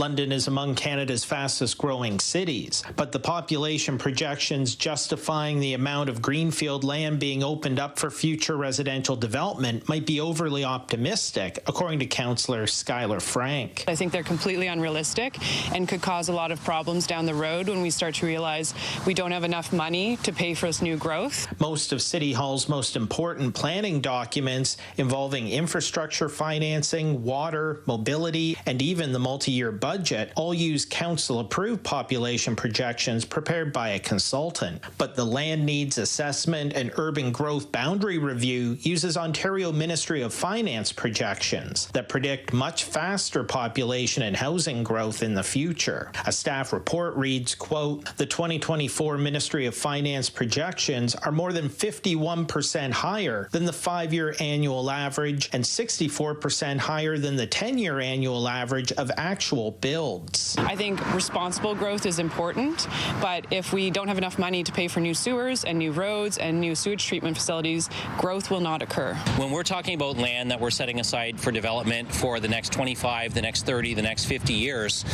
London is among Canada's fastest growing cities, but the population projections justifying the amount of greenfield land being opened up for future residential development might be overly optimistic, according to Councillor Skylar Frank. I think they're completely unrealistic and could cause a lot of problems down the road when we start to realize we don't have enough money to pay for this new growth. Most of City Hall's most important planning documents involving infrastructure financing, water, mobility, and even the multi-year budget all use council-approved population projections prepared by a consultant. But the Land Needs Assessment and Urban Growth Boundary Review uses Ontario Ministry of Finance projections that predict much faster population and housing growth in the future. A staff report reads, quote, "The 2024 Ministry of Finance projections are more than 51% higher than the 5-year annual average and 64% higher than the 10-year annual average of actual builds." I think responsible growth is important, but if we don't have enough money to pay for new sewers and new roads and new sewage treatment facilities, growth will not occur. When we're talking about land that we're setting aside for development for the next 25, the next 30, the next 50 years,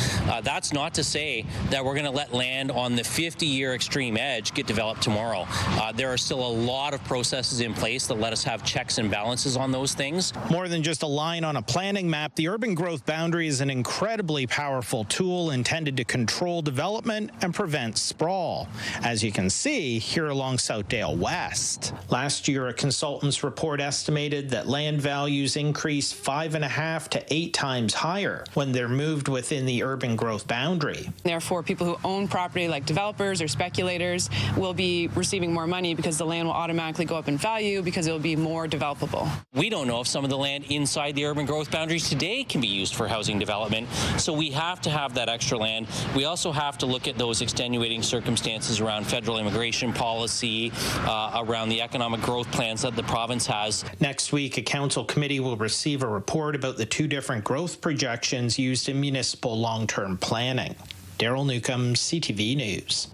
that's not to say that we're going to let land on the 50-year extreme edge get developed tomorrow. There are still a lot of processes in place that let us have checks and balances on those things. More than just a line on a planning map, the urban growth boundary is an incredibly powerful tool intended to control development and prevent sprawl, as you can see here along Southdale West. Last year, a consultant's report estimated that land values increased 5.5 to 8 times higher when they're moved within the urban growth boundary. Therefore, people who own property, like developers or speculators, will be receiving more money because the land will automatically go up in value because it will be more developable. We don't know if some of the land inside the urban growth boundaries today can be used for housing development, so we have to have that extra land. We also have to look at those extenuating circumstances around federal immigration policy, around the economic growth plans that the province has. Next week, a council committee will receive a report about the 2 different growth projections used in municipal long-term planning. Daryl Newcombe, CTV News.